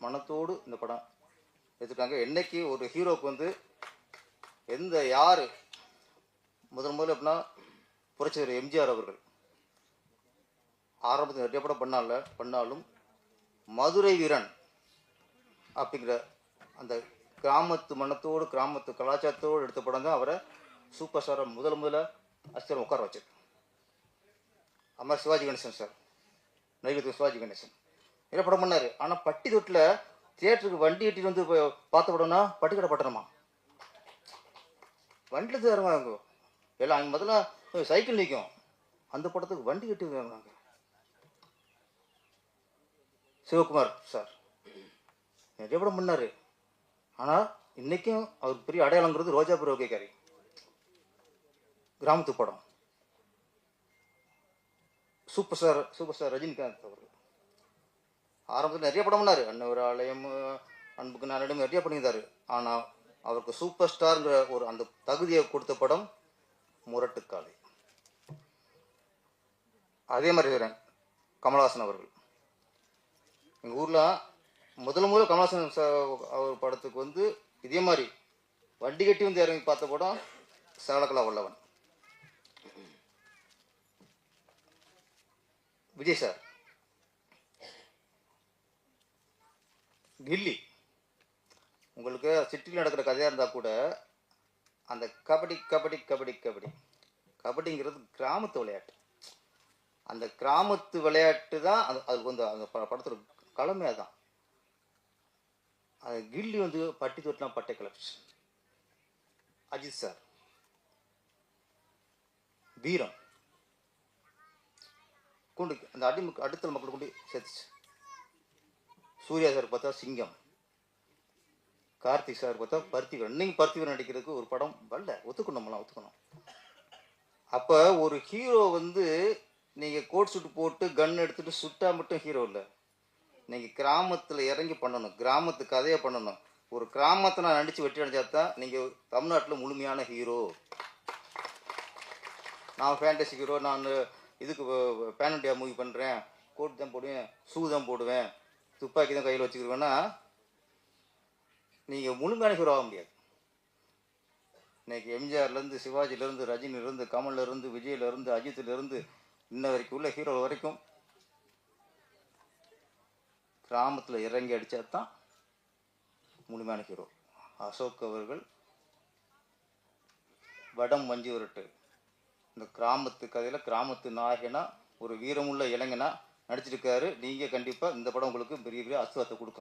மனத்தோடு இந்த படம் எடுத்துருக்காங்க. என்னைக்கு ஒரு ஹீரோவுக்கு வந்து யார் முதல்ல எப்படின்னா புரட்சியர் எம்ஜிஆர் அவர்கள் ஆரம்பத்தில் நிறைய படம் பண்ணாலும் மதுரை வீரன் அப்படிங்கிற அந்த கிராமத்து மனத்தோடு கிராமத்து கலாச்சாரத்தோடு எடுத்த படம் தான் அவரை சூப்பர் ஸ்டாரை முதல்ல அஸ்தரம் உட்கார வச்சது. அம்மா சிவாஜி கணேசன் சார், நடிகர் சிவாஜி கணேசன் நிறைய படம் பண்ணார். ஆனால் பட்டி தொட்டில் தியேட்டருக்கு வண்டி எட்டிட்டு வந்து பார்த்த படம்னா பட்டிக்கடை பட்டணமா, வண்டியில் தருவாங்க எல்லாம். அங்கே முதல்ல சைக்கிள் நிற்கும், அந்த படத்துக்கு வண்டி கட்டி வருவாங்க. சிவகுமார் சார் நிறைய படம் பண்ணார். ஆனால் இன்னைக்கும் அவருக்கு பெரிய அடையாளங்கிறது ரோஜாபுர வகைக்காரி கிராமத்து படம். சூப்பர் ஸ்டார் ரஜினிகாந்த் அவர்கள் ஆரம்பத்தில் நிறைய படம் பண்ணார். அன்னவர் ஆலயம், அன்புக்கு நாளிடம் நிறைய பண்ணியிருந்தார். ஆனால் அவருக்கு சூப்பர் ஸ்டார்ங்கிற ஒரு அந்த தகுதியை கொடுத்த படம் முரட்டுக்காலை. அதே மாதிரி கமலஹாசன் அவர்கள் எங்கள் ஊரில் முதல்ல கமலஹாசன் அவர் படத்துக்கு வந்து இதே மாதிரி வண்டி கட்டி வந்து இறங்கி பார்த்த படம் சகலகலா வல்லவன். விஜய் சார் கில்லி. உங்களுக்கு சிட்டியில் நடக்கிற கதையாக இருந்தால் கூட அந்த கபடி கபடி கபடி கபடி கபடிங்கிறது கிராமத்து விளையாட்டு. அந்த கிராமத்து விளையாட்டு தான் அதுக்கு வந்து அந்த படத்தோட களமே தான். அது கில்லி வந்து பட்டி தொட்டிலாம் பட்டை கலெக்ஷன். அஜித் சார் வீரம் கொண்டு அந்த அடுத்த மக்கள் கொண்டு சேர்த்துச்சு. சூர்யா சார் பார்த்தா சிங்கம், கார்த்திக் சார் பார்த்தா பருத்திவீரன். இன்னைக்கு பருத்திவீரன் நடிக்கிறதுக்கு ஒரு படம் வரல, ஒத்துக்கணும். அப்போ ஒரு ஹீரோ வந்து நீங்கள் கோட் சூட்டு போட்டு கன் எடுத்துட்டு சுட்டா மட்டும் ஹீரோ இல்லை. நீங்கள் கிராமத்தில் இறங்கி பண்ணணும், கிராமத்து கதையை பண்ணணும். ஒரு கிராமத்தை நான் நடித்து வெற்றி அடைஞ்சாதான் நீங்கள் தமிழ்நாட்டில் முழுமையான ஹீரோ. நான் ஃபேண்டசி ஹீரோ, நான் இதுக்கு பேன் இண்டியா மூவி பண்ணுறேன், கோட் தான் போடுவேன், ஷூ தான் போடுவேன், துப்பாக்கி தான் கையில் வச்சுக்கிருவேன்னா நீங்கள் முழுமையான ஹீரோ ஆக முடியாது. இன்னைக்கு எம்ஜிஆர்லேருந்து சிவாஜிலேருந்து ரஜினிலேருந்து கமல்லேருந்து விஜயிலேருந்து அஜித்லேருந்து இன்ன வரைக்கும் உள்ள ஹீரோ வரைக்கும் கிராமத்தில் இறங்கி அடித்தா தான் முழுமையான ஹீரோ. அசோக் அவர்கள் வடம் வஞ்சி விரட்டு இந்த கிராமத்து கதையில் கிராமத்து நாயகனா ஒரு வீரமுள்ள இளைஞனா நடிச்சிருக்காரு. நீங்கள் கண்டிப்பாக இந்த படம் உங்களுக்கு பெரிய பெரிய அசுவத்தை கொடுக்கும்.